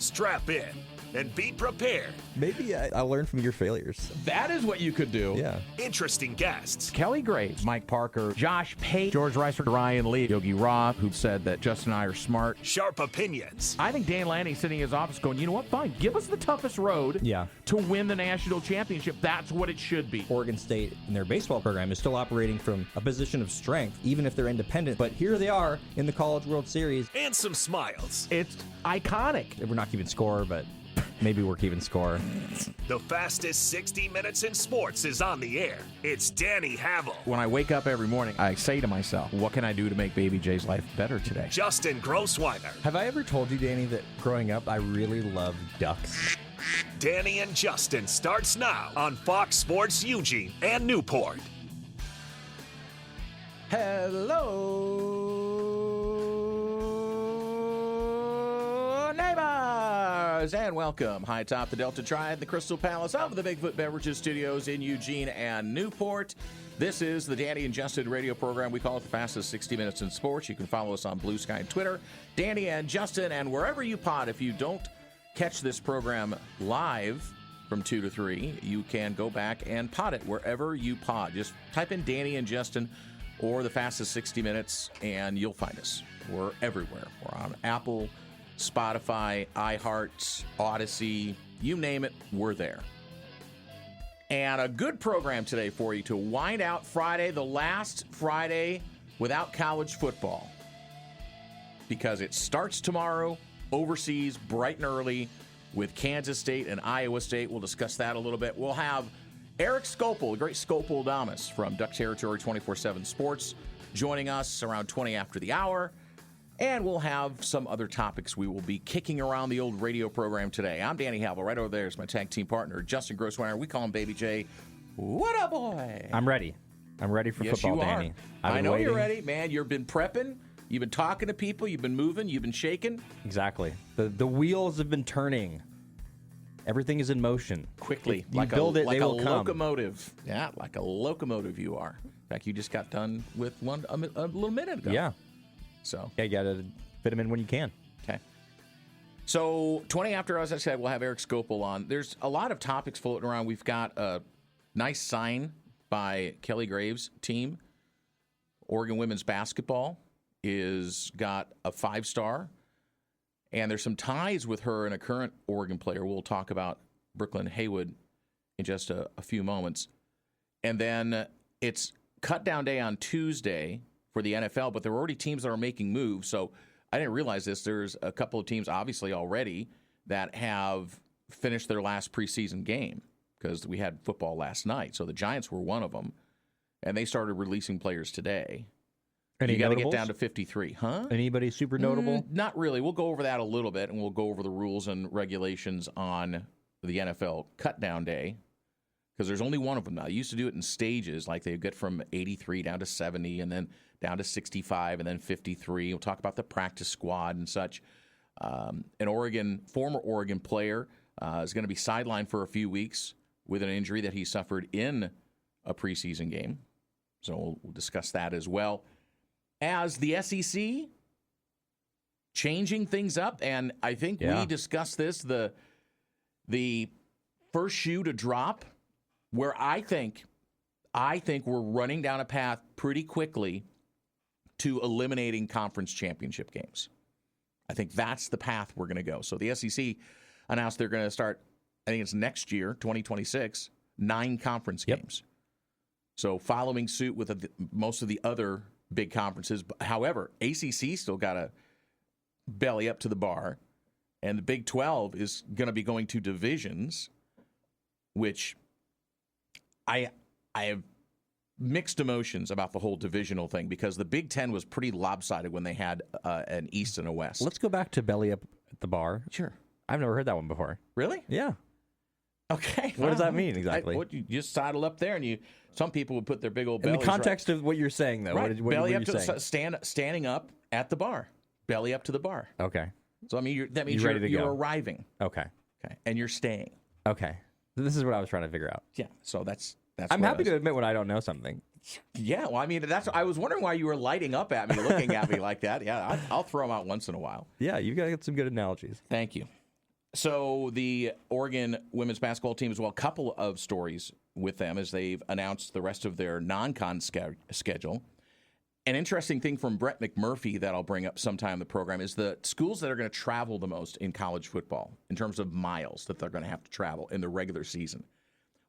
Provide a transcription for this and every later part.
Strap in and be prepared. Maybe I learned from your failures. That is what you could do. Yeah. Interesting guests. Kelly Graves, Mike Parker, Josh Pate, George Reiser, Ryan Lee, Yogi Roth, who said that Justin and I are smart. Sharp opinions. I think Dan Lanning sitting in his office going, you know what, fine, give us the toughest road to win the national championship. That's what it should be. Oregon State in their baseball program is still operating from a position of strength, even if they're independent. But here they are in the College World Series. And some smiles. It's iconic. We're not keeping score, but maybe we're keeping score. The fastest 60 minutes in sports is on the air. It's Danny Havel. When I wake up every morning, I say to myself, what can I do to make Baby J's life better today? Justin Grossweiner. Have I ever told you, Danny, that growing up I really loved ducks? Danny and Justin starts now on Fox Sports Eugene and Newport. Hello, neighbors, and welcome high atop the Delta Triad, the Crystal Palace of the Bigfoot Beverages Studios in Eugene and Newport. This is the Danny and Justin radio program. We call it the fastest 60 minutes in sports. You can follow us on Blue Sky and Twitter, Danny and Justin, and wherever you pod. If you don't catch this program live from 2 to 3, you can go back and pod it wherever you pod. Just type in Danny and Justin or the fastest 60 minutes, and you'll find us. We're everywhere. We're on Apple, Spotify, iHeart, Odyssey, you name it, we're there. And a good program today for you to wind out Friday, the last Friday without college football. Because it starts tomorrow, overseas, bright and early, with Kansas State and Iowa State. We'll discuss that a little bit. We'll have Erik Skopil, the great Skopil Damas from Duck Territory 24/7 Sports, joining us around 20 after the hour. And we'll have some other topics we will be kicking around the old radio program today. I'm Danny Havel. Right over there is my tag team partner, Justin Grossweiner. We call him Baby J. What up, boy? I'm ready. I'm ready for football, you Danny. I know you're ready, man. You've been prepping. You've been talking to people. You've been moving. You've been shaking. Exactly. The wheels have been turning. Everything is in motion. Quickly. You build it, they will come. Locomotive. Yeah, like a locomotive you are. In fact, you just got done with one a little minute ago. Yeah. So. Yeah, you got to fit them in when you can. Okay. So, 20 after, as I said, we'll have Erik Skopil on. There's a lot of topics floating around. We've got a nice sign by Kelly Graves' team. Oregon women's basketball is got a 5-star. And there's some ties with her and a current Oregon player. We'll talk about Brooklyn Haywood in just a few moments. And then it's cut down day on Tuesday for the NFL, but there are already teams that are making moves. So I didn't realize this. There's a couple of teams, obviously, already that have finished their last preseason game because we had football last night. So the Giants were one of them, and they started releasing players today. Any you got to get notables? down to 53, huh? Anybody super notable? Not really. We'll go over that a little bit, and we'll go over the rules and regulations on the NFL cut-down day, because there's only one of them now. They used to do it in stages, like they get from 83 down to 70, and then down to 65, and then 53. We'll talk about the practice squad and such. An former Oregon player is going to be sidelined for a few weeks with an injury that he suffered in a preseason game. So we'll discuss that as well. As the SEC changing things up, and I think we discussed this, the first shoe to drop, where I think we're running down a path pretty quickly to eliminating conference championship games. I think that's the path we're going to go. So the SEC announced they're going to start, I think it's next year, 2026, 9 conference games. So following suit with most of the other big conferences. However, ACC still got to belly up to the bar, and the Big 12 is going to be going to divisions, which I have mixed emotions about the whole divisional thing, because the Big 10 was pretty lopsided when they had an East and a West. Let's go back to belly up at the bar. Sure. I've never heard that one before. Really? Yeah. Okay. What does that mean exactly? You just sidle up there, and some people would put their big old bellies. In the context of what you're saying, though, right. what belly are up you to saying? Standing up at the bar, belly up to the bar. Okay. So I mean, that means You're ready to you're go. arriving. Okay. Okay, and you're staying. Okay. This is what I was trying to figure out. Yeah. So that's. I'm happy to admit when I don't know something. Yeah. Well, I mean, I was wondering why you were lighting up at me, looking at me like that. Yeah, I'll throw them out once in a while. Yeah, you got some good analogies. Thank you. So the Oregon women's basketball team as well, a couple of stories with them as they've announced the rest of their non-con schedule. An interesting thing from Brett McMurphy that I'll bring up sometime in the program is the schools that are going to travel the most in college football in terms of miles that they're going to have to travel in the regular season.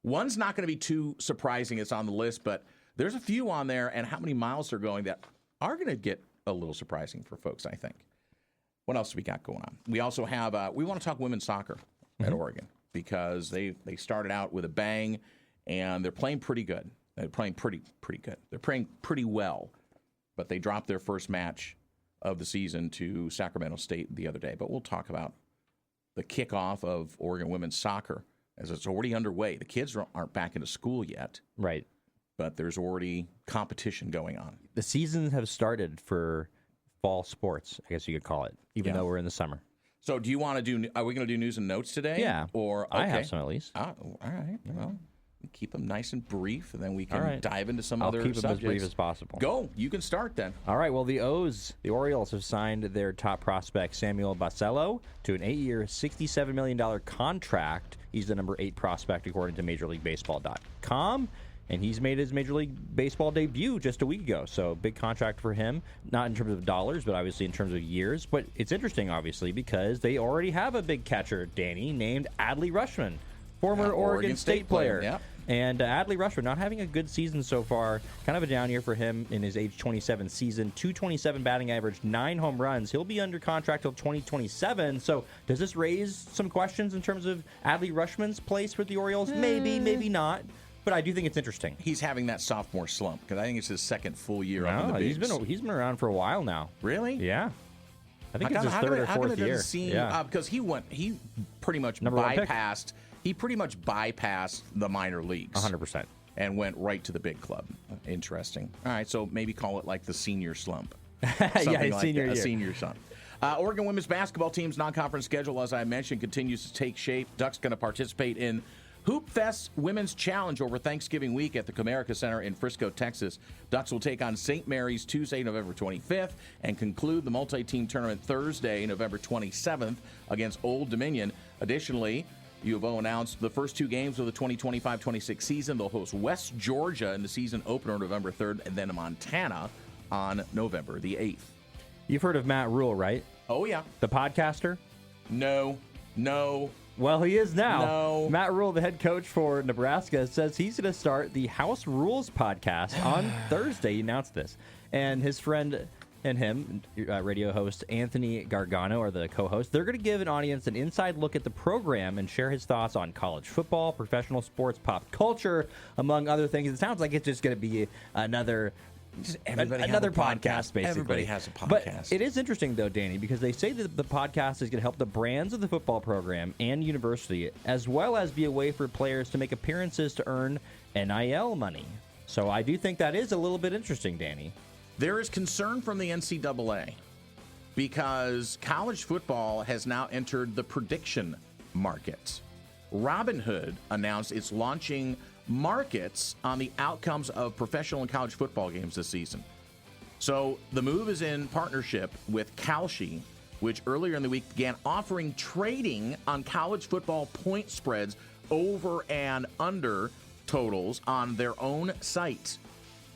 One's not going to be too surprising. It's on the list, but there's a few on there, and how many miles they're going that are going to get a little surprising for folks, I think. What else do we got going on? We also have, we want to talk women's soccer at Oregon because they started out with a bang, and they're playing pretty good. They're playing pretty good. They're playing pretty well. But they dropped their first match of the season to Sacramento State the other day. But we'll talk about the kickoff of Oregon women's soccer as it's already underway. The kids aren't back into school yet. Right. But there's already competition going on. The seasons have started for fall sports, I guess you could call it, even though we're in the summer. So do you want to do, are we going to do news and notes today? Yeah. Or I have some at least. All right. Well, keep them nice and brief, and then we can dive into some other subjects. I'll keep them as brief as possible. Go. You can start then. All right. Well, the Orioles have signed their top prospect, Samuel Basello, to an 8-year, $67 million contract. He's the number 8 prospect, according to MajorLeagueBaseball.com. And he's made his Major League Baseball debut just a week ago. So big contract for him, not in terms of dollars, but obviously in terms of years. But it's interesting, obviously, because they already have a big catcher, Danny, named Adley Rutschman, former Oregon State player. Yep. And Adley Rutschman not having a good season so far. Kind of a down year for him in his age 27 season. .227 batting average, 9 home runs. He'll be under contract till 2027. So does this raise some questions in terms of Adley Rutschman's place with the Orioles? Maybe, maybe not. But I do think it's interesting. He's having that sophomore slump because I think it's his second full year up in the bigs. He's been around for a while now. Really? Yeah. I think it's his third or fourth year. Because he pretty much bypassed. He pretty much bypassed the minor leagues. 100%. And went right to the big club. Interesting. All right, so maybe call it like the senior slump. Senior senior slump. Oregon women's basketball team's non-conference schedule, as I mentioned, continues to take shape. Ducks going to participate in Hoop Fest Women's Challenge over Thanksgiving week at the Comerica Center in Frisco, Texas. Ducks will take on St. Mary's Tuesday, November 25th, and conclude the multi-team tournament Thursday, November 27th against Old Dominion. Additionally, U of O announced the first 2 games of the 2025-26 season. They'll host West Georgia in the season opener November 3rd, and then Montana on November the 8th. You've heard of Matt Rule, right? Oh, yeah. The podcaster? No. Well, he is now. No. Matt Rule, the head coach for Nebraska, says he's going to start the House Rules podcast on Thursday. He announced this. And his friend and him, radio host Anthony Gargano, are the co-hosts. They're going to give an audience an inside look at the program and share his thoughts on college football, professional sports, pop culture, among other things. It sounds like it's just going to be another podcast, basically. Everybody has a podcast. But it is interesting, though, Danny, because they say that the podcast is going to help the brands of the football program and university, as well as be a way for players to make appearances to earn NIL money. So I do think that is a little bit interesting, Danny. There is concern from the NCAA because college football has now entered the prediction market. Robinhood announced it's launching markets on the outcomes of professional and college football games this season. So the move is in partnership with Kalshi, which earlier in the week began offering trading on college football point spreads over and under totals on their own site.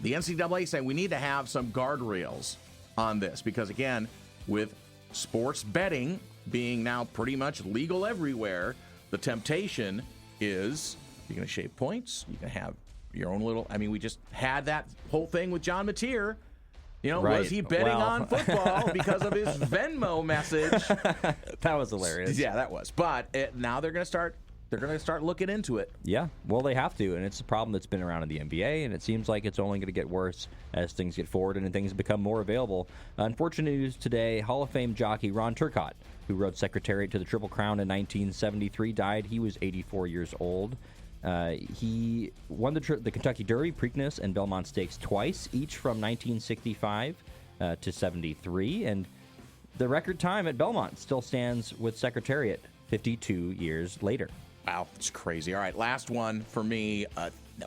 The NCAA saying we need to have some guardrails on this because, again, with sports betting being now pretty much legal everywhere, the temptation is you're going to shave points. You can have your own little. I mean, we just had that whole thing with John Mateer. You know, was he betting on football because of his Venmo message? That was hilarious. Yeah, that was. But now they're going to start. They're going to start looking into it. Yeah, well, they have to, and it's a problem that's been around in the NBA, and it seems like it's only going to get worse as things get forward and things become more available. Unfortunate news today, Hall of Fame jockey Ron Turcotte, who rode Secretariat to the Triple Crown in 1973, died. He was 84 years old. He won the Kentucky Derby, Preakness, and Belmont Stakes twice, each from 1965 to 73, and the record time at Belmont still stands with Secretariat 52 years later. Wow, it's crazy. All right, last one for me.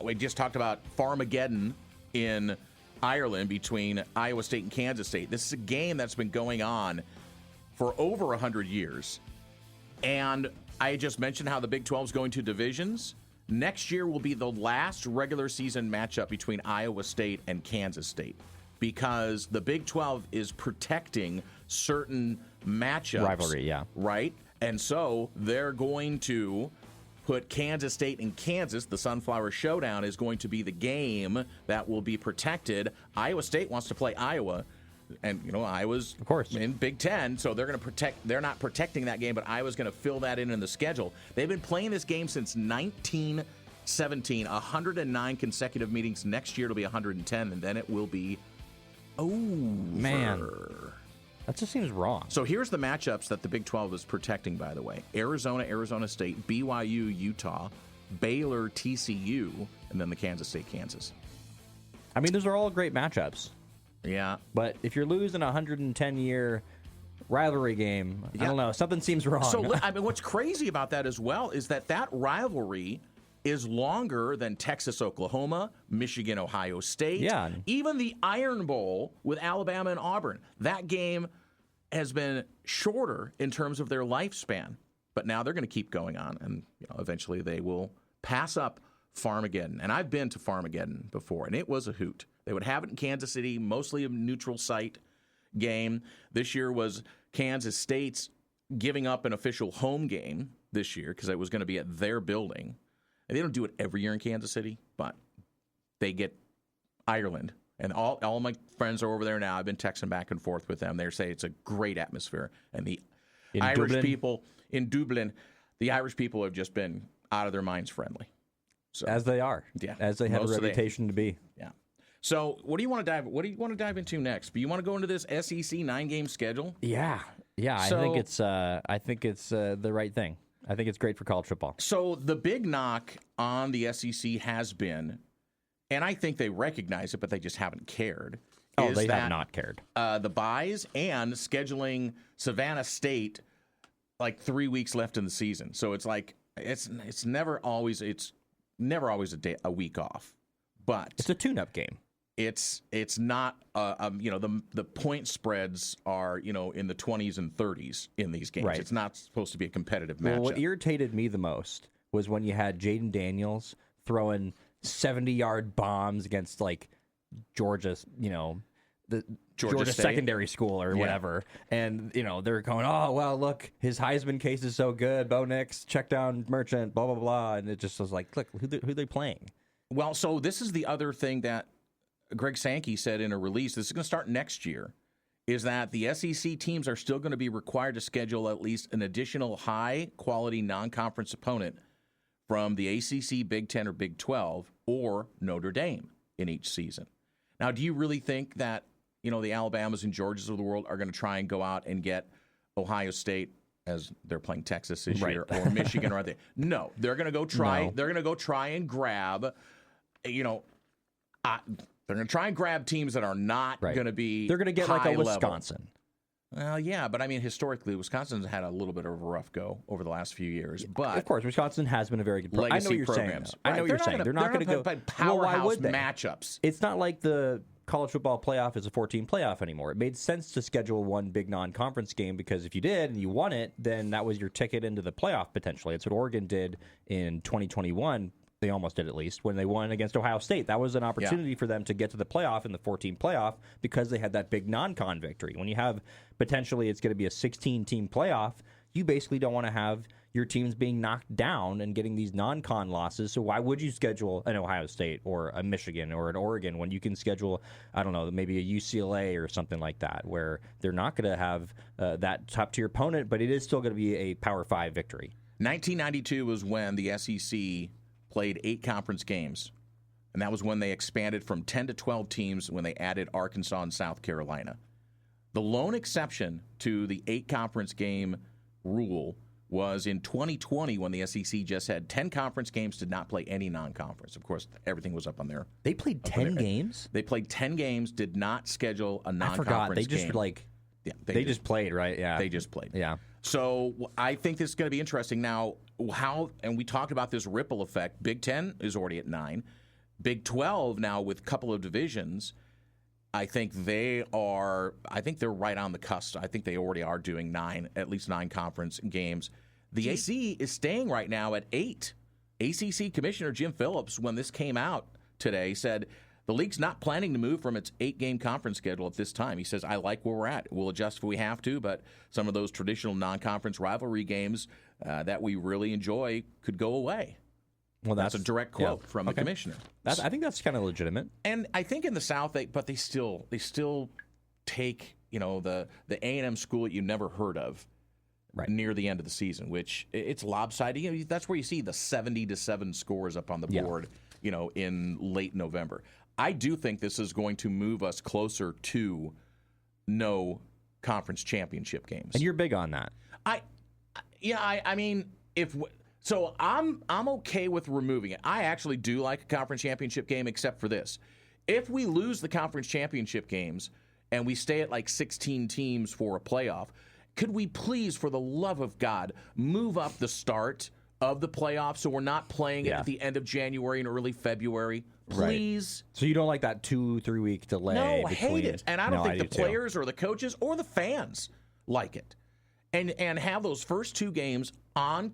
We just talked about Farmageddon in Ireland between Iowa State and Kansas State. This is a game that's been going on for over 100 years. And I just mentioned how the Big 12 is going to divisions. Next year will be the last regular season matchup between Iowa State and Kansas State because the Big 12 is protecting certain matchups. Rivalry, yeah. Right? And so they're going to put Kansas State and Kansas. The Sunflower Showdown is going to be the game that will be protected. Iowa State wants to play Iowa. And, Iowa's of course in Big Ten, so they're going to protect. They're not protecting that game, but Iowa's going to fill that in the schedule. They've been playing this game since 1917, 109 consecutive meetings. Next year it'll be 110, and then it will be over. Man, that just seems wrong. So here's the matchups that the Big 12 is protecting, by the way. Arizona, Arizona State, BYU, Utah, Baylor, TCU, and then the Kansas State, Kansas. I mean, those are all great matchups. Yeah. But if you're losing a 110-year rivalry game, I don't know. Something seems wrong. So, I mean, what's crazy about that as well is that rivalry is longer than Texas, Oklahoma, Michigan, Ohio State. Yeah. Even the Iron Bowl with Alabama and Auburn. That game has been shorter in terms of their lifespan. But now they're going to keep going on, and eventually they will pass up Farmageddon. And I've been to Farmageddon before, and it was a hoot. They would have it in Kansas City, mostly a neutral site game. This year was Kansas State's giving up an official home game this year because it was going to be at their building. And they don't do it every year in Kansas City, but they get Ireland. And all my friends are over there now. I've been texting back and forth with them. They say it's a great atmosphere. And the Irish people in Dublin, the Irish people have just been out of their minds friendly. So, as they are. Yeah. As they have a reputation to be. Yeah. So, what do you want to dive into next? Do you want to go into this SEC 9-game schedule? Yeah. So, I think it's the right thing. I think it's great for college football. So, the big knock on the SEC has been, and I think they recognize it, but they just haven't cared. Oh, they have not cared. The buys and scheduling Savannah State like 3 weeks left in the season. So it's like it's never always a week off, but it's a tune-up game. It's not the point spreads are in the 20s and 30s in these games. Right. It's not supposed to be a competitive matchup. Well, what irritated me the most was when you had Jaden Daniels throwing 70-yard bombs against like Georgia, the Georgia secondary school or whatever, and they're going, oh well, look, his Heisman case is so good. Bo Nix, check down Merchant, blah blah blah, and it just was like, look, who they playing? Well, so this is the other thing that Greg Sankey said in a release. This is going to start next year. Is that the SEC teams are still going to be required to schedule at least an additional high-quality non-conference opponent from the ACC, Big 10, or Big 12, or Notre Dame in each season. Now, do you really think that the Alabamas and Georgias of the world are going to try and go out and get Ohio State as they're playing Texas this year, or Michigan, or no? They're going to go try. No. They're going to go try and grab. They're going to try and grab teams that are not going to be. They're going to get like a Wisconsin. Well, yeah, but I mean, historically, Wisconsin's had a little bit of a rough go over the last few years. But of course, Wisconsin has been a very good program. I know what you're programs. saying. I know what you're saying. They're not going to go powerhouse matchups. It's not like the college football playoff is a 14 playoff anymore. It made sense to schedule one big non-conference game because if you did and you won it, then that was your ticket into the playoff potentially. It's what Oregon did in 2021. They almost did, at least, when they won against Ohio State. That was an opportunity for them to get to the playoff in the 14 playoff because they had that big non-con victory. When you have potentially it's going to be a 16-team playoff, you basically don't want to have your teams being knocked down and getting these non-con losses. So why would you schedule an Ohio State or a Michigan or an Oregon when you can schedule, I don't know, maybe a UCLA or something like that, where they're not going to have that top-tier opponent, but it is still going to be a Power 5 victory. 1992 was when the SEC played 8 conference games, and that was when they expanded from 10 to 12 teams when they added Arkansas and South Carolina. The lone exception to the 8 conference game rule was in 2020 when the SEC just had 10 conference games, did not play any non-conference. Of course, everything was up on there. They played 10 games? They played 10 games, did not schedule a non-conference game. I forgot. They just just played, right? Yeah. They just played. Yeah. So I think this is going to be interesting. Now, and we talked about this ripple effect. Big 10 is already at 9. Big 12 now with a couple of divisions, I think they're right on the cusp. I think they already are doing at least 9 conference games. The AC is staying right now at 8. ACC Commissioner Jim Phillips, when this came out today, said the league's not planning to move from its 8-game conference schedule at this time. He says, I like where we're at. We'll adjust if we have to, but some of those traditional non-conference rivalry games that we really enjoy could go away. Well, that's a direct quote from the commissioner. I think that's kind of legitimate. And I think in the South, they still take the A&M school that you never heard of near the end of the season, which it's lopsided. That's where you see the 70-7 scores up on the board. In late November. I do think this is going to move us closer to no conference championship games. And you're big on that. I mean, so I'm okay with removing it. I actually do like a conference championship game, except for this. If we lose the conference championship games and we stay at like 16 teams for a playoff, could we please, for the love of God, move up the start of the playoffs so we're not playing it at the end of January and early February? Please. Right. So you don't like that 2-3 week delay? No, I hate it. And I don't think the players or the coaches or the fans like it. And have those first 2 games on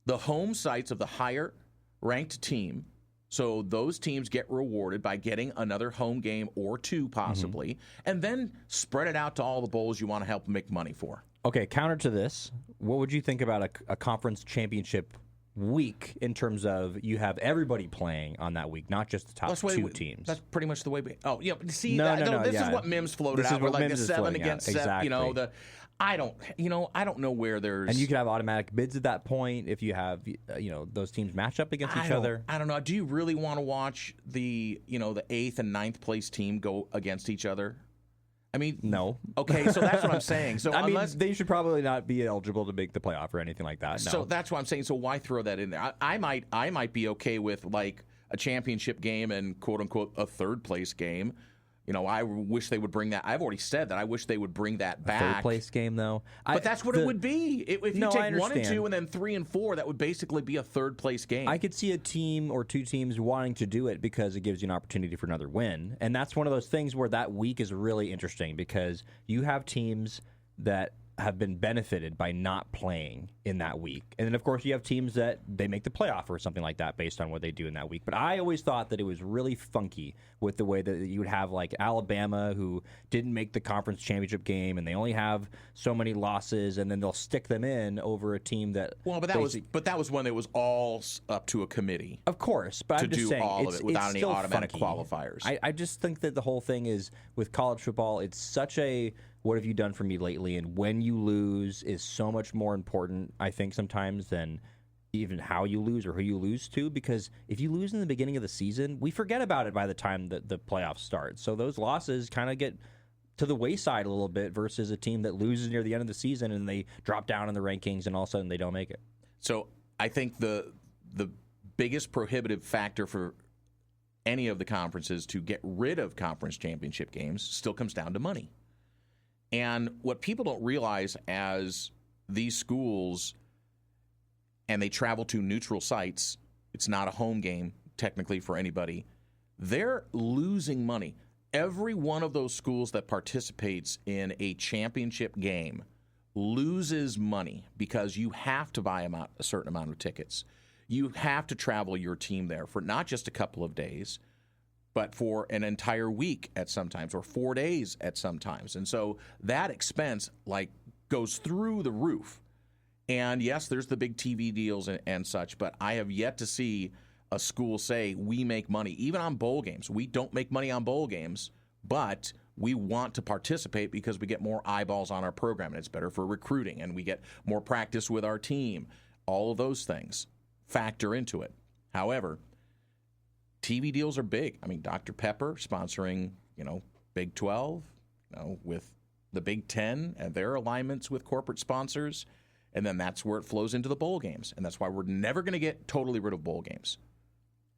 the home sites of the higher ranked team. So those teams get rewarded by getting another home game or 2 possibly, and then spread it out to all the bowls you want to help make money for. Okay, counter to this, what would you think about a conference championship week in terms of you have everybody playing on that week, not just the top 2 teams? That's pretty much the way no, this is what Mims floated This out. is what Like Mims the is 7 floating against out. 7, Exactly. I don't know where there's... And you could have automatic bids at that point if you have, those teams match up against each other. I don't know. Do you really want to watch the 8th and 9th place team go against each other? I mean, no. Okay, so that's what I'm saying. So I mean, they should probably not be eligible to make the playoff or anything like that. No. So that's what I'm saying. So why throw that in there? I might be okay with like a championship game and quote unquote a 3rd place game. I wish they would bring that. I've already said that I wish they would bring that back. A 3rd place game, though. But that's what it would be. If you take 1 and 2 and then 3 and 4, that would basically be a 3rd place game. I could see a team or 2 teams wanting to do it because it gives you an opportunity for another win. And that's one of those things where that week is really interesting because you have teams that have been benefited by not playing in that week. And then, of course, you have teams that they make the playoff or something like that based on what they do in that week. But I always thought that it was really funky with the way that you would have, like, Alabama, who didn't make the conference championship game, and they only have so many losses, and then they'll stick them in over a team that... Well, but that was when it was all up to a committee. Of course, but I'm just saying, all of it without any automatic funky. qualifiers. I just think that the whole thing is, with college football, it's such a... what have you done for me lately? And when you lose is so much more important, I think, sometimes than even how you lose or who you lose to. Because if you lose in the beginning of the season, we forget about it by the time that the playoffs start. So those losses kind of get to the wayside a little bit versus a team that loses near the end of the season and they drop down in the rankings and all of a sudden they don't make it. So I think the biggest prohibitive factor for any of the conferences to get rid of conference championship games still comes down to money. And what people don't realize as these schools, and they travel to neutral sites, it's not a home game technically for anybody, they're losing money. Every one of those schools that participates in a championship game loses money because you have to buy a certain amount of tickets. You have to travel your team there for not just a couple of days, but for an entire week at sometimes, or 4 days at sometimes. And so that expense goes through the roof. And yes, there's the big TV deals and such, but I have yet to see a school say we make money, even on bowl games. We don't make money on bowl games, but we want to participate because we get more eyeballs on our program, and it's better for recruiting, and we get more practice with our team. All of those things factor into it. However, TV deals are big. I mean, Dr. Pepper sponsoring, Big 12, with the Big 10 and their alignments with corporate sponsors, and then that's where it flows into the bowl games. And that's why we're never going to get totally rid of bowl games,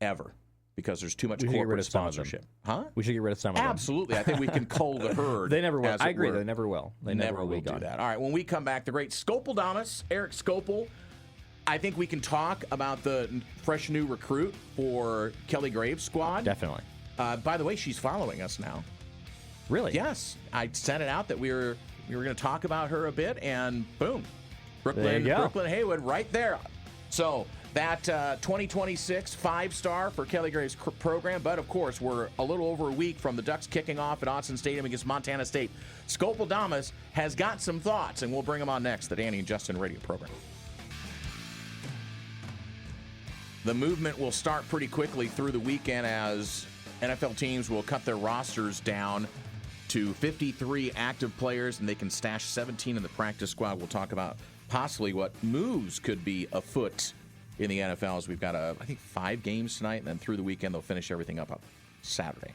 ever, because there's too much corporate sponsorship. Huh? We should get rid of some of them. Absolutely. I think we can cull the herd. They never will. I agree. They never will. They never will do that. All right, when we come back, the great Skopil Erik Skopil. I think we can talk about the fresh new recruit for Kelly Graves' squad. Definitely. By the way, she's following us now. Really? Yes. I sent it out that we were going to talk about her a bit, and boom, Brooklyn Haywood right there. So that 2026 5-star for Kelly Graves' program. But, of course, we're a little over a week from the Ducks kicking off at Autzen Stadium against Montana State. Skopil Damas has got some thoughts, and we'll bring them on next, the Danny and Justin radio program. The movement will start pretty quickly through the weekend as NFL teams will cut their rosters down to 53 active players, and they can stash 17 in the practice squad. We'll talk about possibly what moves could be afoot in the NFL as we've got, I think, 5 games tonight, and then through the weekend they'll finish everything up Saturday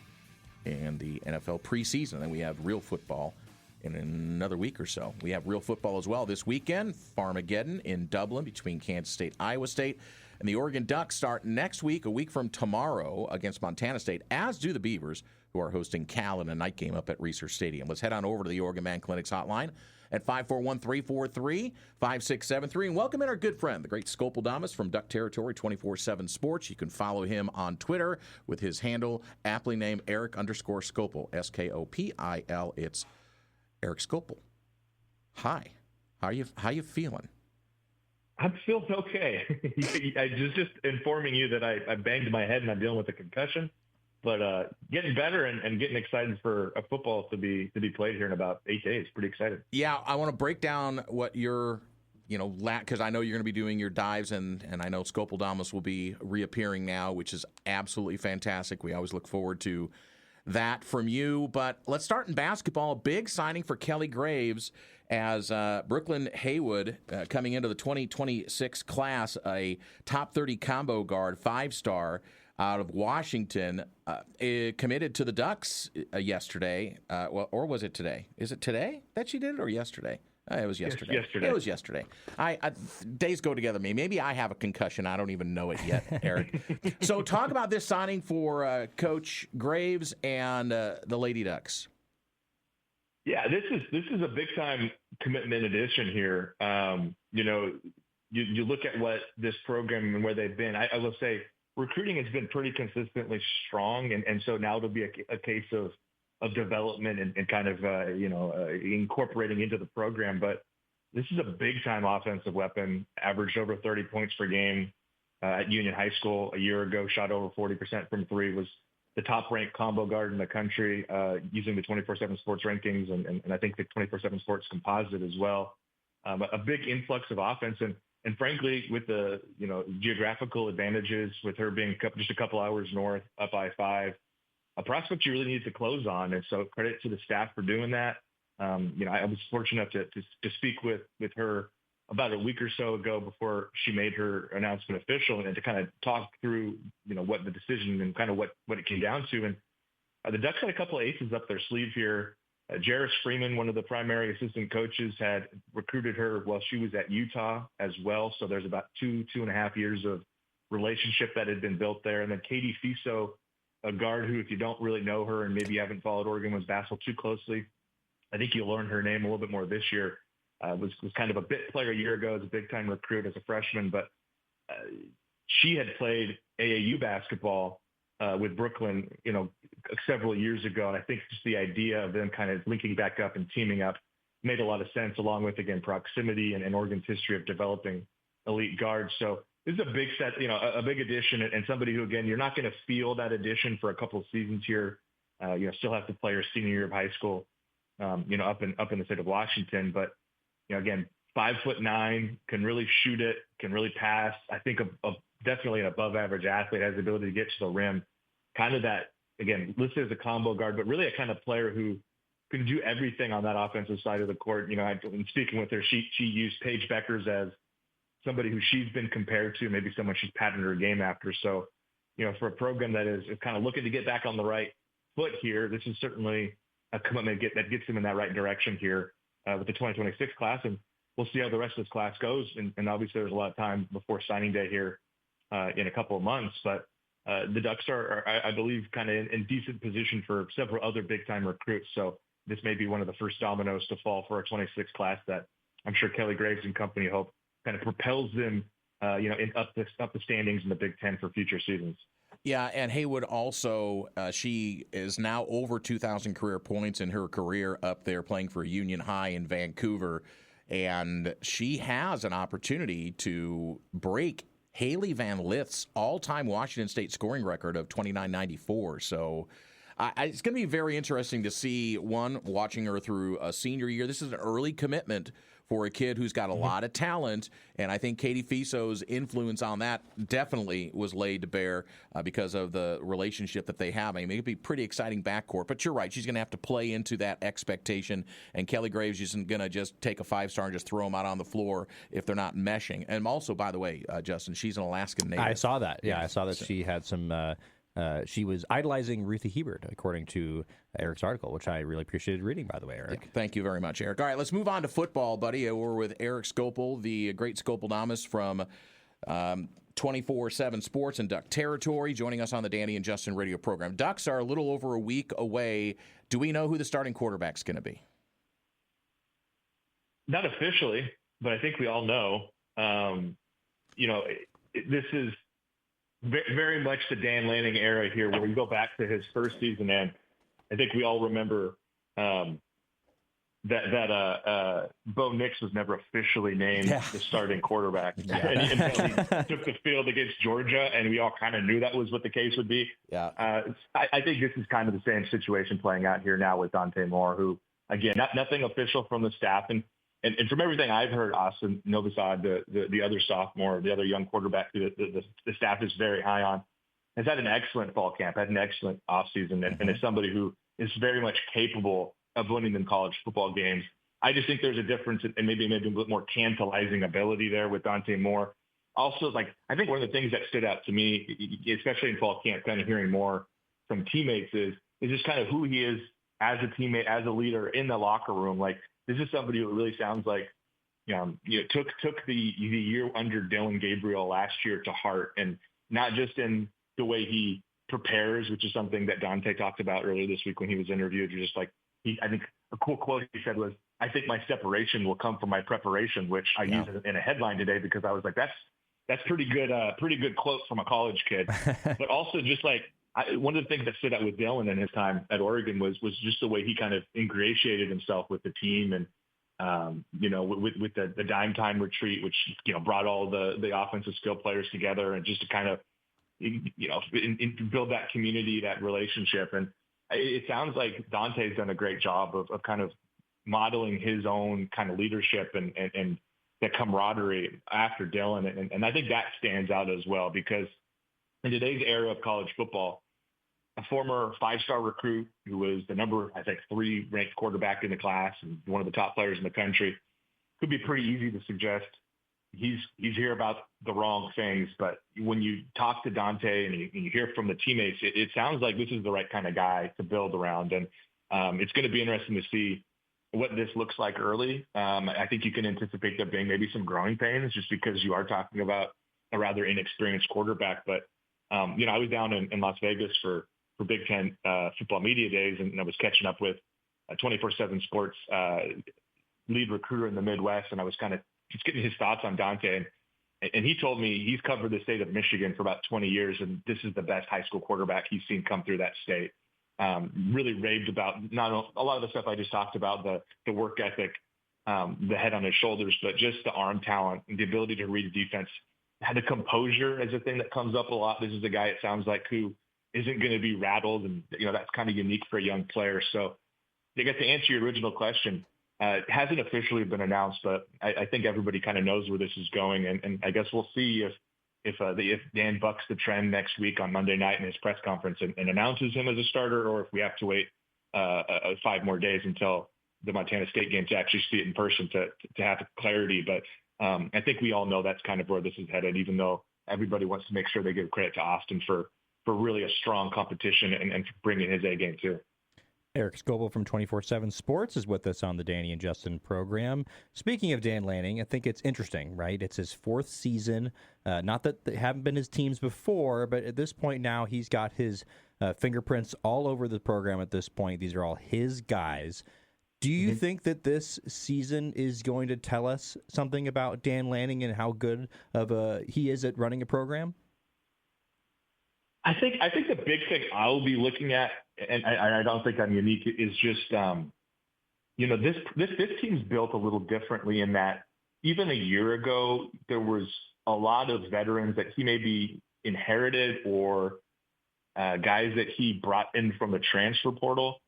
in the NFL preseason. And then we have real football in another week or so. We have real football as well this weekend, Farmageddon in Dublin between Kansas State, Iowa State. And the Oregon Ducks start next week, a week from tomorrow, against Montana State, as do the Beavers, who are hosting Cal in a night game up at Research Stadium. Let's head on over to the Oregon Man Clinics hotline at 541-343-5673. And welcome in our good friend, the great Skopil Damas from Duck Territory 24/7 Sports. You can follow him on Twitter with his handle, aptly named Erik_Skopil, Skopil. It's Erik Skopil. Hi. How you feeling? I'm feeling okay. I just informing you that I banged my head and I'm dealing with a concussion, but getting better and getting excited for a football to be played here in about 8 days. Pretty excited. Yeah, I want to break down what your, because I know you're going to be doing your dives, and I know Skopil Damas will be reappearing now, which is absolutely fantastic. We always look forward to that from you. But let's start in basketball. A big signing for Kelly Graves as Brooklyn Haywood coming into the 2026 class, a top 30 combo guard, 5-star out of Washington, committed to the Ducks yesterday. Or was it today? Is it today that she did it, or yesterday? It was yesterday. It was yesterday. Days go together. Maybe I have a concussion. I don't even know it yet, Eric. So talk about this signing for Coach Graves and the Lady Ducks. Yeah, this is a big time commitment addition here. You look at what this program and where they've been. I will say recruiting has been pretty consistently strong, and so now it'll be a case of development and kind of incorporating into the program. But this is a big time offensive weapon. Averaged over 30 points per game at Union High School a year ago. Shot over 40% from three. Was the top ranked combo guard in the country using the 24/7 Sports rankings and I think the 24/7 Sports composite as well. A big influx of offense and frankly with the geographical advantages with her being just a couple hours north up I-5. A prospect you really need to close on, and so credit to the staff for doing that. I was fortunate enough to speak with her about a week or so ago before she made her announcement official, and to kind of talk through what the decision and kind of what it came down to. And the Ducks had a couple of aces up their sleeve here. Jairus Freeman, one of the primary assistant coaches, had recruited her while she was at Utah as well. So there's about 2.5 years of relationship that had been built there. And then Katie Fiso, a guard who, if you don't really know her and maybe you haven't followed Oregon women's basketball too closely, I think you'll learn her name a little bit more this year. Was kind of a bit player a year ago as a big-time recruit as a freshman, but she had played AAU basketball with Brooklyn, several years ago. And I think just the idea of them kind of linking back up and teaming up made a lot of sense, along with, again, proximity and Oregon's history of developing elite guards. So this is a big set, a big addition, and somebody who, again, you're not going to feel that addition for a couple of seasons here. Still have to play her senior year of high school, up in the state of Washington. But, again, 5'9", can really shoot it, can really pass. I think definitely an above average athlete, has the ability to get to the rim. Kind of that, again, listed as a combo guard, but really a kind of player who can do everything on that offensive side of the court. In speaking with her, she used Paige Beckers as somebody who she's been compared to, maybe someone she's patterned her game after. So, for a program that is kind of looking to get back on the right foot here, this is certainly a commitment that gets them in that right direction here with the 2026 class. And we'll see how the rest of this class goes. And obviously there's a lot of time before signing day here in a couple of months. But the Ducks are, I believe, kind of in decent position for several other big-time recruits. So this may be one of the first dominoes to fall for a 26 class that I'm sure Kelly Graves and company hope kind of propels them, up the standings in the Big Ten for future seasons. Yeah, and Haywood also, she is now over 2,000 career points in her career up there playing for Union High in Vancouver. and she has an opportunity to break Haley Van Lith's all-time Washington State scoring record of 29.94. So it's going to be very interesting to see, watching her through a senior year. This is an early commitment for a kid who's got a lot of talent, and I think Katie Fiso's influence on that definitely was laid to bear because of the relationship that they have. I mean, it'd be a pretty exciting backcourt, but you're right. She's going to have to play into that expectation, and Kelly Graves isn't going to just take a 5-star and just throw them out on the floor if they're not meshing. And also, by the way, Justin, she's an Alaskan native. I saw that. Yeah, I saw that she had some she was idolizing Ruthie Hebert, according to Erik's article, which I really appreciated reading, by the way, Erik. Yeah, thank you very much, Erik. All right, let's move on to football, buddy. We're with Erik Skopil, the great Skopildamus from 24/7 Sports and Duck Territory, joining us on the Danny and Justin radio program. Ducks are a little over a week away. Do we know who the starting quarterback's going to be? Not officially, but I think we all know. This is very much the Dan Lanning era here, where we go back to his first season, and I think we all remember that Bo Nix was never officially named the starting quarterback. Yeah. and he took the field against Georgia, and we all kind of knew that was what the case would be. Yeah. I think this is kind of the same situation playing out here now with Dante Moore, who, again, nothing official from the staff. And from everything I've heard, Austin Novosad, the other sophomore, the other young quarterback who the staff is very high on, has had an excellent fall camp, had an excellent offseason, and is somebody who is very much capable of winning them college football games. I just think there's a difference and maybe a bit more tantalizing ability there with Dante Moore. Also, I think one of the things that stood out to me, especially in fall camp, kind of hearing more from teammates, is just kind of who he is as a teammate, as a leader in the locker room. This is somebody who really sounds like, took the year under Dylan Gabriel last year to heart, and not just in the way he prepares, which is something that Dante talked about earlier this week when he was interviewed. Just I think a cool quote he said was, "I think my separation will come from my preparation," which I used in a headline today because I was like, that's pretty good quote from a college kid. But also just one of the things that stood out with Dylan in his time at Oregon was just the way he kind of ingratiated himself with the team, and with the dime time retreat, which brought all the offensive skill players together, and just to kind of build that community, that relationship. And it sounds like Dante's done a great job of kind of modeling his own kind of leadership and that camaraderie after Dylan, and I think that stands out as well, because in today's era of college football, a former 5-star recruit who was the number, I think, 3 ranked quarterback in the class and one of the top players in the country, could be pretty easy to suggest he's here about the wrong things. But when you talk to Dante and you hear from the teammates, it sounds like this is the right kind of guy to build around. And it's going to be interesting to see what this looks like early. I think you can anticipate there being maybe some growing pains, just because you are talking about a rather inexperienced quarterback. But I was down in Las Vegas for Big Ten football media days, and I was catching up with 24/7 Sports lead recruiter in the Midwest, and I was kind of just getting his thoughts on Dante. And he told me he's covered the state of Michigan for about 20 years, and this is the best high school quarterback he's seen come through that state. Really raved about not a lot of the stuff I just talked about, the work ethic, the head on his shoulders, but just the arm talent and the ability to read the defense. Had the composure as a thing that comes up a lot. This is a guy, it sounds like, who isn't going to be rattled, and that's kind of unique for a young player. So I guess to answer your original question, it hasn't officially been announced, but I think everybody kind of knows where this is going, and I guess we'll see if Dan bucks the trend next week on Monday night in his press conference and announces him as a starter, or if we have to wait 5 more days until the Montana State game to actually see it in person to have clarity. But I think we all know that's kind of where this is headed, even though everybody wants to make sure they give credit to Austin for really a strong competition and for bringing his A game too. Erik Skopil from 24/7 Sports is with us on the Danny and Justin program. Speaking of Dan Lanning, I think it's interesting, right? It's his 4th season. Not that they haven't been his teams before, but at this point now he's got his fingerprints all over the program at this point. These are all his guys. Do you think that this season is going to tell us something about Dan Lanning and how good of he is at running a program? I think the big thing I'll be looking at, and I don't think I'm unique, is just this team's built a little differently in that even a year ago, there was a lot of veterans that he maybe inherited or guys that he brought in from the transfer portal.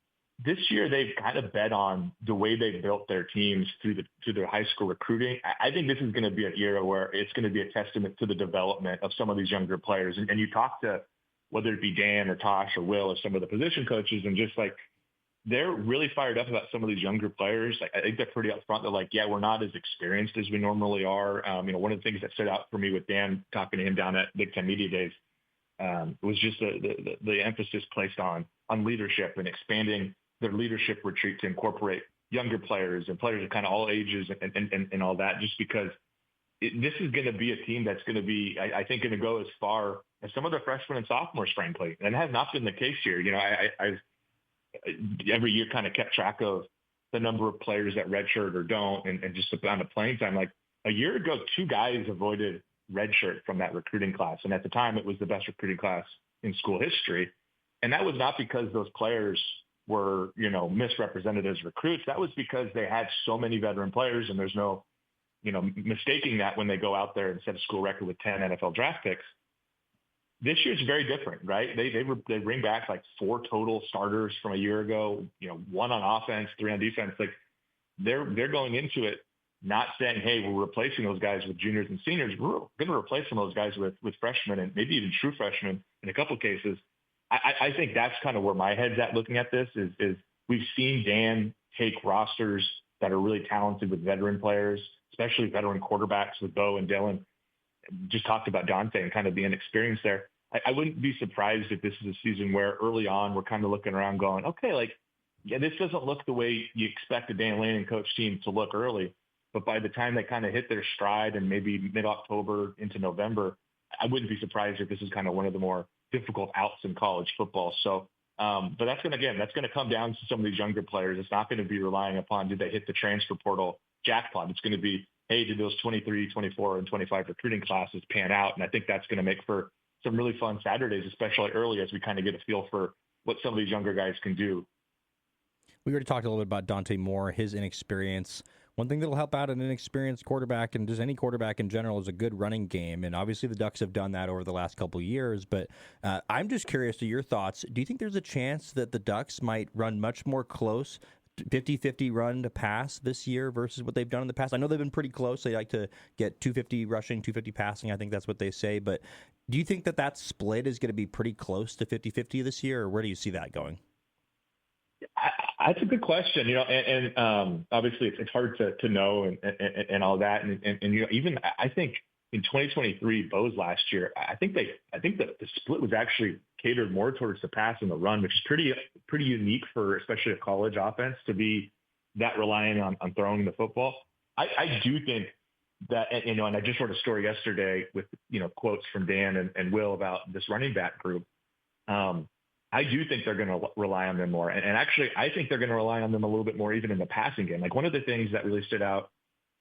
This year, they've kind of bet on the way they built their teams through their high school recruiting. I think this is going to be an era where it's going to be a testament to the development of some of these younger players. And you talk to whether it be Dan or Tosh or Will or some of the position coaches, and just like they're really fired up about some of these younger players. Like, I think they're pretty upfront. They're like, yeah, we're not as experienced as we normally are. One of the things that stood out for me with Dan talking to him down at Big Ten Media Days was just the emphasis placed on leadership and expanding their leadership retreat to incorporate younger players and players of kind of all ages and all that, just because this is going to be a team that's going to be, I think, going to go as far as some of the freshmen and sophomores, frankly. And it has not been the case here. I've every year kind of kept track of the number of players that redshirt or don't, and just the amount of playing time. Like a year ago, 2 guys avoided redshirt from that recruiting class. And at the time, it was the best recruiting class in school history. And that was not because those players were, misrepresented as recruits. That was because they had so many veteran players, and there's no, mistaking that when they go out there and set a school record with 10 NFL draft picks. This year's very different, right? They bring back like 4 total starters from a year ago, 1 on offense, 3 on defense. Like they're going into it not saying, hey, we're replacing those guys with juniors and seniors. We're going to replace some of those guys with freshmen and maybe even true freshmen in a couple of cases. I think that's kind of where my head's at looking at this is we've seen Dan take rosters that are really talented with veteran players, especially veteran quarterbacks with Bo and Dylan. Just talked about Dante and kind of the inexperience there. I wouldn't be surprised if this is a season where early on we're kind of looking around going, okay, this doesn't look the way you expect a Dan Lanning coach team to look early. But by the time they kind of hit their stride and maybe mid-October into November, I wouldn't be surprised if this is kind of one of the more difficult outs in college football. So, but that's going to come down to some of these younger players. It's not going to be relying upon, did they hit the transfer portal jackpot? It's going to be, hey, did those 23, 24, and 25 recruiting classes pan out? And I think that's going to make for some really fun Saturdays, especially early as we kind of get a feel for what some of these younger guys can do. We already talked a little bit about Dante Moore, his inexperience. One thing that'll help out an inexperienced quarterback, and just any quarterback in general, is a good running game. And obviously the Ducks have done that over the last couple of years. But I'm just curious to your thoughts. Do you think there's a chance that the Ducks might run much more close 50-50 run to pass this year versus what they've done in the past? I know they've been pretty close. They like to get 250 rushing, 250 passing. I think that's what they say. But do you think that split is going to be pretty close to 50-50 this year, or where do you see that going? That's a good question, and obviously it's hard to know and all that. And even I think in 2023, Bo's last year, I think that the split was actually catered more towards the pass and the run, which is pretty unique for especially a college offense to be that reliant on throwing the football. I do think that, and I just wrote a story yesterday with, quotes from Dan and Will about this running back group. I do think they're going to rely on them more. And actually, I think they're going to rely on them a little bit more even in the passing game. Like one of the things that really stood out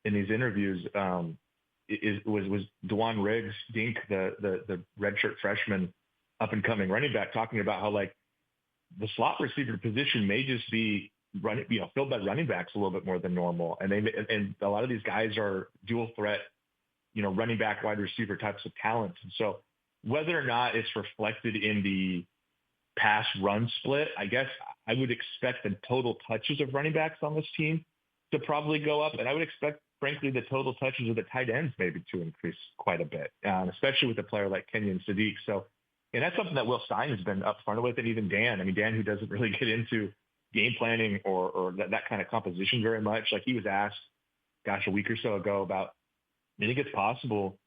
in these interviews was DeJuan Riggs, Dink, the redshirt freshman up-and-coming running back, talking about how the slot receiver position may just be filled by running backs a little bit more than normal. And a lot of these guys are dual threat, running back, wide receiver types of talents. And so whether or not it's reflected in the pass run split, I guess I would expect the total touches of running backs on this team to probably go up. And I would expect, frankly, the total touches of the tight ends maybe to increase quite a bit, especially with a player like Kenyon Sadiq. So, and that's something that Will Stein has been upfront with, and even Dan. I mean, Dan, who doesn't really get into game planning or that kind of composition very much. Like he was asked, a week or so ago about, I think it's possible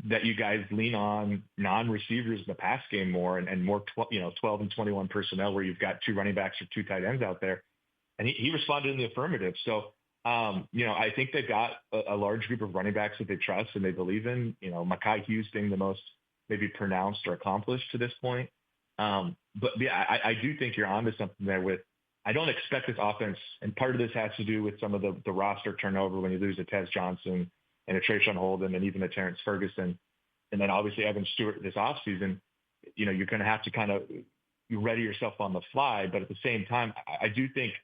that you guys lean on non-receivers in the pass game more and more 12 and 21 personnel where you've got 2 running backs or 2 tight ends out there. And he responded in the affirmative. So, I think they've got a large group of running backs that they trust and they believe in, Mekhi Hughes being the most maybe pronounced or accomplished to this point. But yeah, I do think you're onto something there with, I don't expect this offense. And part of this has to do with some of the roster turnover when you lose a Tez Johnson and a Trayshawn Holden and even a Terrence Ferguson. And then obviously Evan Stewart this offseason, you're going to have to kind of ready yourself on the fly. But at the same time, I do think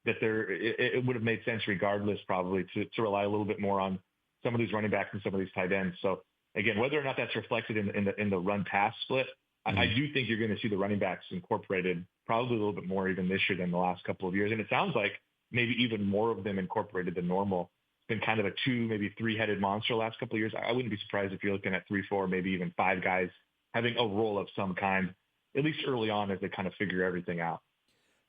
it would have made sense regardless probably to rely a little bit more on some of these running backs and some of these tight ends. So again, whether or not that's reflected in the run pass split, I do think you're going to see the running backs incorporated probably a little bit more even this year than the last couple of years. And it sounds like maybe even more of them incorporated than normal. It's been kind of a 2, maybe 3-headed monster the last couple of years. I wouldn't be surprised if you're looking at 3, 4, maybe even 5 guys having a role of some kind, at least early on as they kind of figure everything out.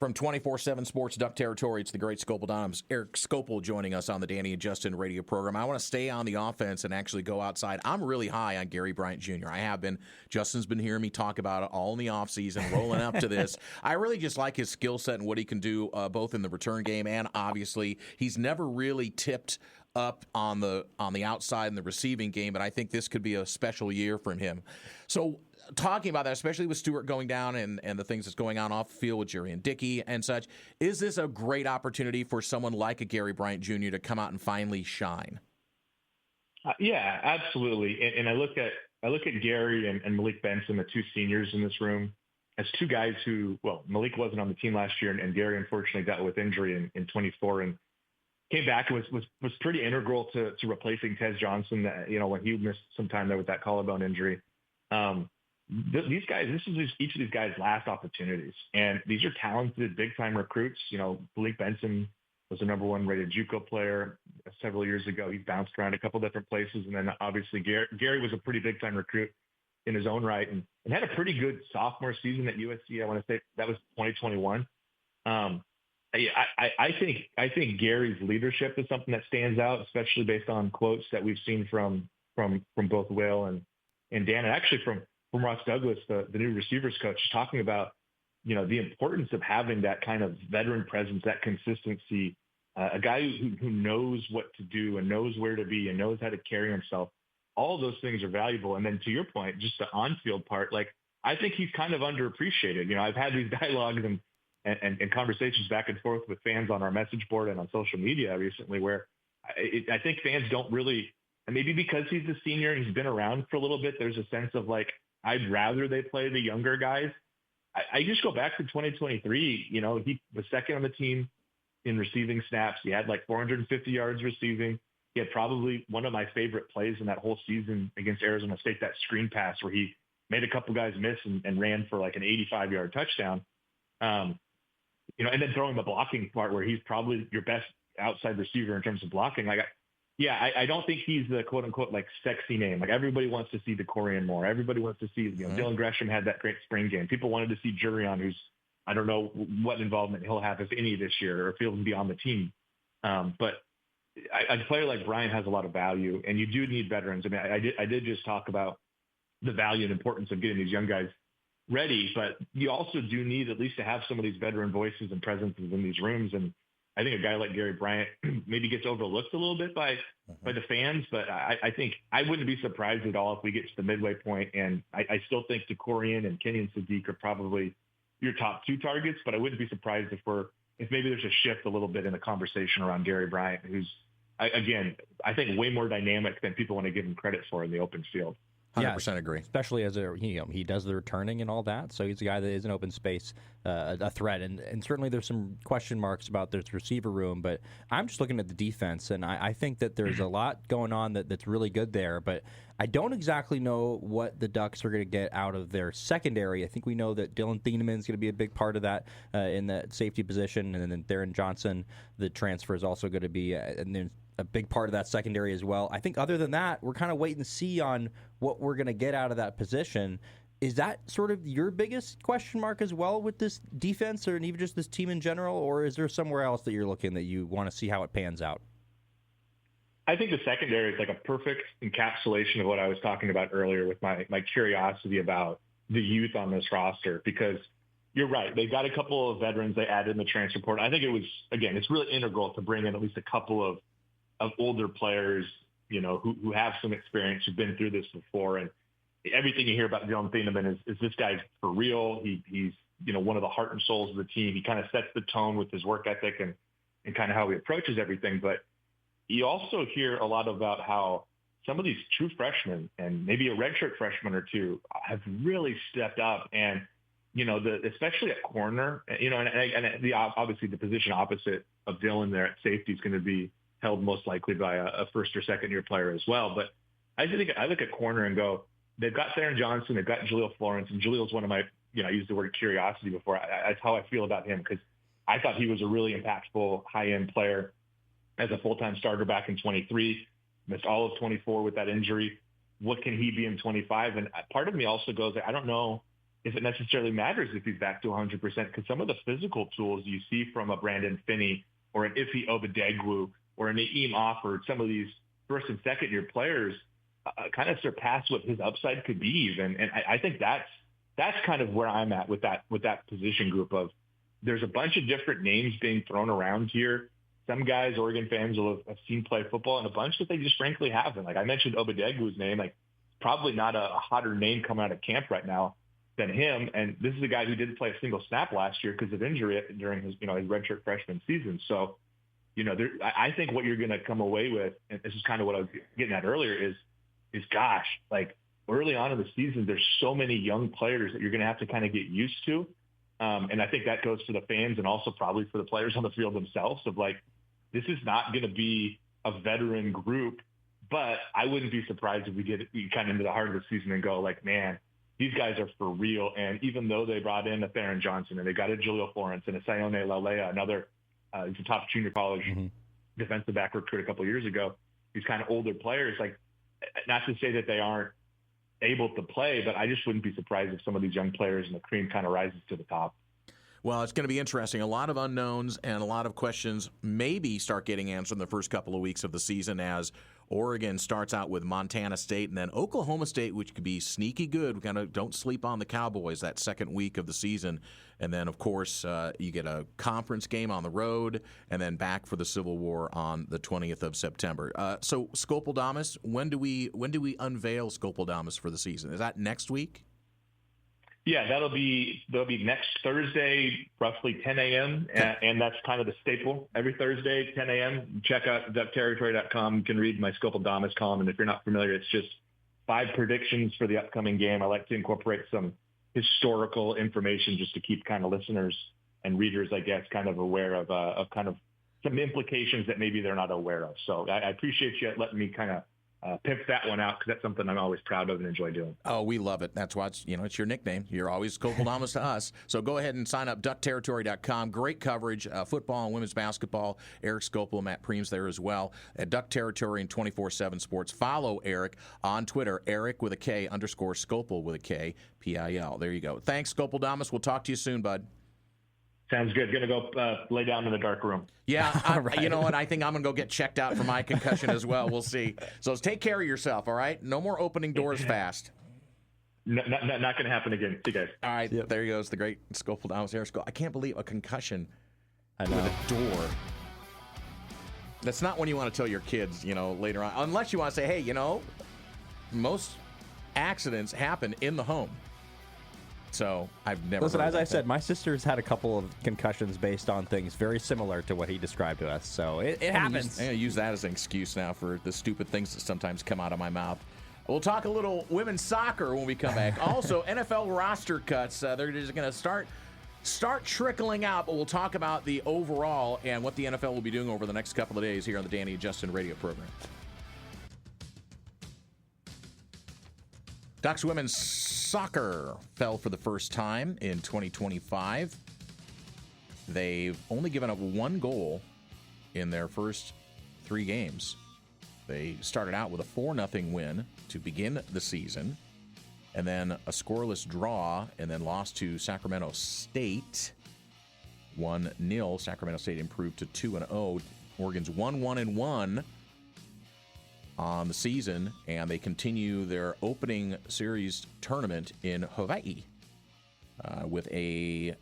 From 24/7 Sports Duck Territory, it's the great Skopil Doms. Erik Skopil joining us on the Danny and Justin radio program. I want to stay on the offense and actually go outside. I'm really high on Gary Bryant Jr. I have been. Justin's been hearing me talk about it all in the offseason, rolling up to this. I really just like his skill set and what he can do both in the return game and obviously he's never really tipped up on the outside in the receiving game, but I think this could be a special year from him. So talking about that, especially with Stewart going down and the things that's going on off the field with Jerry and Dickey and such, is this a great opportunity for someone like a Gary Bryant Jr. to come out and finally shine? Yeah, absolutely. And I look at Gary and Malik Benson, the 2 seniors in this room, as 2 guys who, well, Malik wasn't on the team last year, and Gary unfortunately dealt with injury in 24 and came back and was pretty integral to replacing Tez Johnson, when he missed some time there with that collarbone injury. These guys, this is each of these guys' last opportunities. And these are talented, big-time recruits. Malik Benson was the number 1 rated JUCO player several years ago. He bounced around a couple different places. And then obviously Gary was a pretty big-time recruit in his own right and had a pretty good sophomore season at USC. I want to say that was 2021. I think Gary's leadership is something that stands out, especially based on quotes that we've seen from both Will and Dan, and actually from Ross Douglas, the new receivers coach, talking about the importance of having that kind of veteran presence, that consistency, a guy who knows what to do and knows where to be and knows how to carry himself. All of those things are valuable. And then to your point, just the on-field part, like I think he's kind of underappreciated. I've had these dialogues and conversations back and forth with fans on our message board and on social media recently where I think fans don't really, and maybe because he's a senior and he's been around for a little bit, there's a sense of like, I'd rather they play the younger guys. I just go back to 2023, he was second on the team in receiving snaps. He had like 450 yards receiving. He had probably one of my favorite plays in that whole season against Arizona State, that screen pass where he made a couple guys miss and ran for like an 85-yard touchdown. And then throwing the blocking part where he's probably your best outside receiver in terms of blocking. I don't think he's the quote unquote like sexy name. Like everybody wants to see DeCorian more. Everybody wants to see, Dylan Gresham had that great spring game. People wanted to see Jurion, who's, I don't know what involvement he'll have, if any, this year, or if he'll be on the team. But a player like Brian has a lot of value, and you do need veterans. I mean, I did just talk about the value and importance of getting these young guys ready, but you also do need at least to have some of these veteran voices and presences in these rooms. And I think a guy like Gary Bryant maybe gets overlooked a little bit by the fans, but I think I wouldn't be surprised at all if we get to the midway point. And I still think DeCorian and Kenyon Sadiq are probably your top 2 targets, but I wouldn't be surprised if maybe there's a shift a little bit in the conversation around Gary Bryant, who's, again, I think way more dynamic than people want to give him credit for in the open field. 100% agree. Especially as he does the returning and all that. So he's a guy that is an open space, a threat. And certainly there's some question marks about this receiver room. But I'm just looking at the defense, and I think that there's a lot going on that's really good there. But I don't exactly know what the Ducks are going to get out of their secondary. I think we know that Dylan Thieneman is going to be a big part of that in that safety position. And then Theron Johnson, the transfer, is also going to be and then a big part of that secondary as well. I think other than that, we're kind of wait and see on what we're going to get out of that position. Is that sort of your biggest question mark as well with this defense or even just this team in general, or is there somewhere else that you're looking that you want to see how it pans out? I think the secondary is like a perfect encapsulation of what I was talking about earlier with my curiosity about the youth on this roster, because you're right. They've got a couple of veterans they added in the transfer portal. I think it was, again, it's really integral to bring in at least a couple of older players, who have some experience, who've been through this before. And everything you hear about Dylan Thieneman is this guy's for real. He's one of the heart and souls of the team. He kind of sets the tone with his work ethic and kind of how he approaches everything. But you also hear a lot about how some of these true freshmen and maybe a redshirt freshman or two have really stepped up. And especially at corner, and obviously the position opposite of Dylan there at safety is going to be held most likely by a first or second year player as well. But I look at corner and go, they've got Theron Johnson, they've got Jaleel Florence, and Jaleel's one of my, I used the word curiosity before. That's how I feel about him, because I thought he was a really impactful high-end player as a full-time starter back in 23, missed all of 24 with that injury. What can he be in 25? And part of me also goes, I don't know if it necessarily matters if he's back to 100%, because some of the physical tools you see from a Brandon Finney or an Ife Obadegwu or an Naeem Offord, some of these first and second year players kind of surpass what his upside could be even. And I think that's kind of where I'm at with that position group of, there's a bunch of different names being thrown around here. Some guys Oregon fans will have seen play football, and a bunch that they just frankly haven't. Like I mentioned Obadegwu's name, like probably not a hotter name coming out of camp right now than him. And this is a guy who didn't play a single snap last year because of injury during his, his redshirt freshman season. So, I think what you're going to come away with, and this is kind of what I was getting at earlier, is gosh, like early on in the season, there's so many young players that you're going to have to kind of get used to. And I think that goes for the fans and also probably for the players on the field themselves of like, this is not going to be a veteran group, but I wouldn't be surprised if we get kind of into the heart of the season and go like, man, these guys are for real. And even though they brought in a Theron Johnson and they got a Jaleel Florence and a Sione Laulea, another, he's a top junior college defensive back recruit a couple of years ago, these kind of older players, like not to say that they aren't able to play, but I just wouldn't be surprised if some of these young players and the cream kind of rises to the top. Well, it's going to be interesting. A lot of unknowns and a lot of questions maybe start getting answered in the first couple of weeks of the season as Oregon starts out with Montana State and then Oklahoma State, which could be sneaky good. We kind of don't sleep on the Cowboys that second week of the season. And then, of course, you get a conference game on the road and then back for the Civil War on the 20th of September. So, Skopil, when do we unveil Skopil for the season? Is that next week? Yeah, that'll be next Thursday, roughly 10 a.m., and that's kind of the staple. Every Thursday, 10 a.m., check out duckterritory.com. You can read my Skopil column, and if you're not familiar, it's just 5 predictions for the upcoming game. I like to incorporate some historical information just to keep kind of listeners and readers, I guess, kind of aware of kind of some implications that maybe they're not aware of. So I appreciate you letting me kind of pimp that one out, because that's something I'm always proud of and enjoy doing. Oh, we love it. That's why it's your nickname. You're always Skopil to us. So go ahead and sign up, duckterritory.com. Great coverage, football and women's basketball. Erik Skopil, Matt Preem's there as well at Duck Territory and 24/7 Sports. Follow Erik on Twitter, Erik with a K _Skopil with a K, PIL. There you go. Thanks, Skopil. We'll talk to you soon, bud. Sounds good. Going to go lay down in the dark room. Yeah, right. You know what? I think I'm going to go get checked out for my concussion as well. We'll see. So take care of yourself, all right? No more opening doors fast. Not going to happen again. See you guys. All right, There he goes, the great Skopil. I can't believe a concussion with a door. That's not when you want to tell your kids, later on. Unless you want to say, hey, most accidents happen in the home. So I've never. Listen, as I said, my sister's had a couple of concussions based on things very similar to what he described to us. So it happens. I'm going to use that as an excuse now for the stupid things that sometimes come out of my mouth. We'll talk a little women's soccer when we come back. Also, NFL roster cuts. They're just going to start trickling out, but we'll talk about the overall and what the NFL will be doing over the next couple of days here on the Danny and Justin radio program. Ducks women's soccer fell for the first time in 2025. They've only given up 1 goal in their first 3 games. They started out with a 4-0 win to begin the season, and then a scoreless draw, and then lost to Sacramento State 1-0. Sacramento State improved to 2-0. Oregon's 1-1-1 on the season, and they continue their opening series tournament in Hawaii with a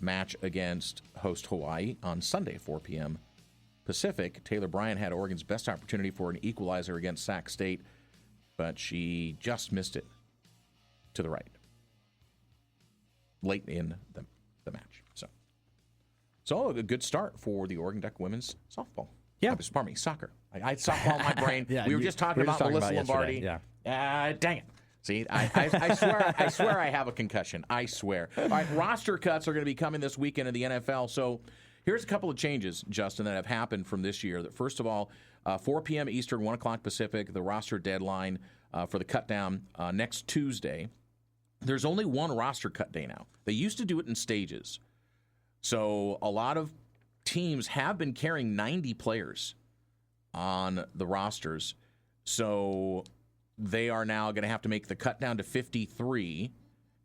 match against host Hawaii on Sunday, 4 p.m. Pacific. Taylor Bryant had Oregon's best opportunity for an equalizer against Sac State, but she just missed it to the right late in the match. So a good start for the Oregon Duck women's softball. Yeah. Pardon me, soccer. I had softball in my brain. We were just talking about Melissa Lombardi. Yeah. Dang it. See, I swear I have a concussion. I swear. All right, roster cuts are going to be coming this weekend in the NFL. So here's a couple of changes, Justin, that have happened from this year. First of all, 4 p.m. Eastern, 1 o'clock Pacific, the roster deadline for the cut down next Tuesday. There's only one roster cut day now. They used to do it in stages. So a lot of teams have been carrying 90 players on the rosters. So they are now going to have to make the cut down to 53.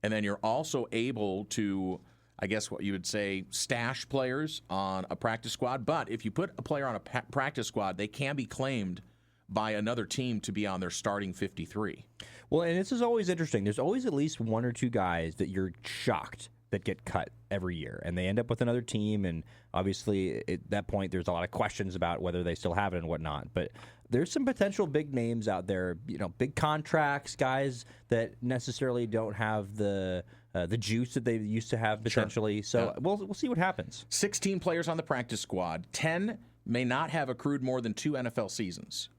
And then you're also able to, I guess what you would say, stash players on a practice squad. But if you put a player on a practice squad, they can be claimed by another team to be on their starting 53. Well, and this is always interesting. There's always at least one or two guys that you're shocked that get cut every year, and they end up with another team, and obviously at that point there's a lot of questions about whether they still have it and whatnot. But there's some potential big names out there, big contracts, guys that necessarily don't have the juice that they used to have potentially. Sure. So we'll see what happens. 16 players on the practice squad. 10 may not have accrued more than 2 NFL seasons.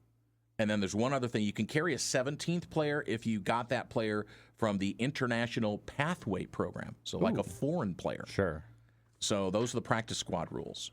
And then there's one other thing. You can carry a 17th player if you got that player from the International Pathway Program. So like a foreign player. Sure. So those are the practice squad rules.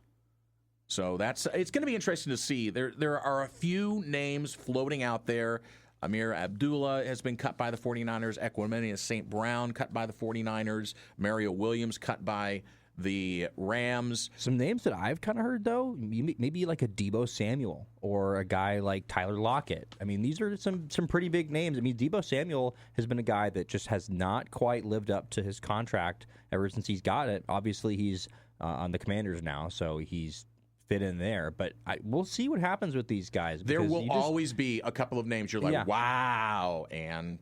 So it's going to be interesting to see. There are a few names floating out there. Amir Abdullah has been cut by the 49ers. Equanimeous St. Brown cut by the 49ers. Mario Williams cut by the Rams. Some names that I've kind of heard, though, maybe like a Deebo Samuel or a guy like Tyler Lockett. I mean, these are some pretty big names. I mean, Deebo Samuel has been a guy that just has not quite lived up to his contract ever since he's got it. Obviously, he's on the Commanders now, so he's fit in there. But we'll see what happens with these guys. There will always be a couple of names you're like, wow, and,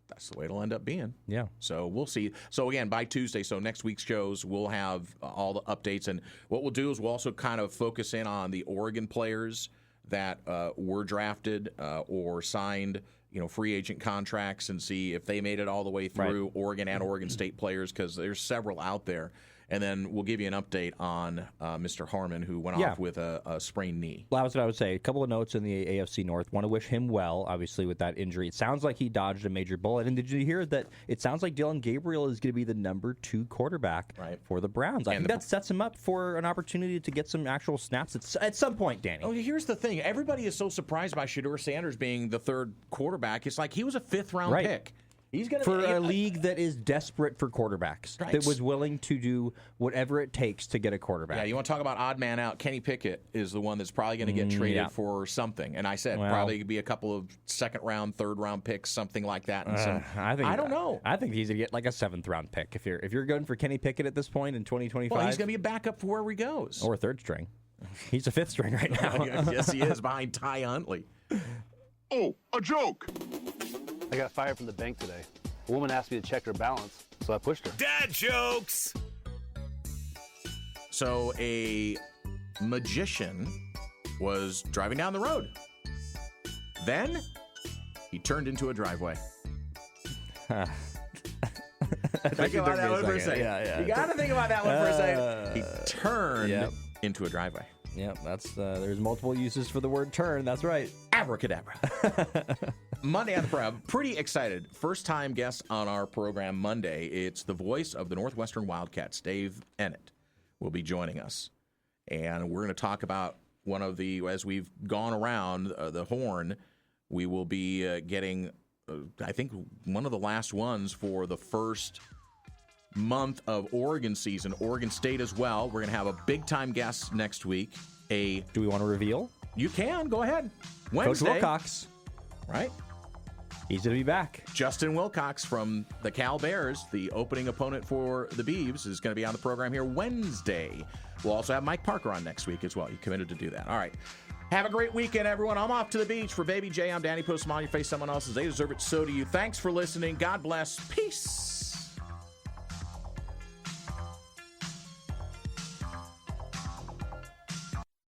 that's the way it'll end up being. Yeah. So we'll see. So, again, by Tuesday, so next week's shows, we'll have all the updates. And what we'll do is we'll also kind of focus in on the Oregon players that were drafted or signed, free agent contracts and see if they made it all the way through. Right. Oregon and Oregon State players, because there's several out there. And then we'll give you an update on Mr. Harmon, who went off with a sprained knee. Well, that's what I would say. A couple of notes in the AFC North. Want to wish him well, obviously, with that injury. It sounds like he dodged a major bullet. And did you hear that it sounds like Dylan Gabriel is going to be the number 2 quarterback for the Browns? I think that sets him up for an opportunity to get some actual snaps at some point, Danny. Oh, here's the thing. Everybody is so surprised by Shedeur Sanders being the 3rd quarterback. It's like he was a 5th-round pick. He's going for a league that is desperate for quarterbacks, that was willing to do whatever it takes to get a quarterback. Yeah, you want to talk about odd man out? Kenny Pickett is the one that's probably going to get traded for something. And I said probably be a couple of 2nd-round, 3rd-round picks, something like that. And I don't know. I think he's going to get like a 7th-round pick if you're going for Kenny Pickett at this point in 2025. Well, he's going to be a backup for wherever he goes, or 3rd string. He's a 5th string right now. Yes, he is behind Ty Huntley. Oh, a joke! I got fired from the bank today. A woman asked me to check her balance, so I pushed her. Dad jokes! So a magician was driving down the road. Then he turned into a driveway. Think about that one for a second. Yeah. You got to think about that one for a second. He turned into a driveway. Yep, there's multiple uses for the word turn. That's right. Abracadabra. Monday on the program. Pretty excited. First time guest on our program Monday. It's the voice of the Northwestern Wildcats, Dave Ennett, will be joining us. And we're going to talk about one of the, as we've gone around the horn, we will be getting, I think, one of the last ones for the first month of Oregon season. Oregon State as well. We're going to have a big-time guest next week. Do we want to reveal? You can. Go ahead. Wednesday. Coach Wilcox. Right. He's going to be back. Justin Wilcox from the Cal Bears, the opening opponent for the Beavs, is going to be on the program here Wednesday. We'll also have Mike Parker on next week as well. You committed to do that. All right. Have a great weekend, everyone. I'm off to the beach. For Baby J, I'm Danny. Put a smile on your face. Someone else's. They deserve it. So do you. Thanks for listening. God bless. Peace.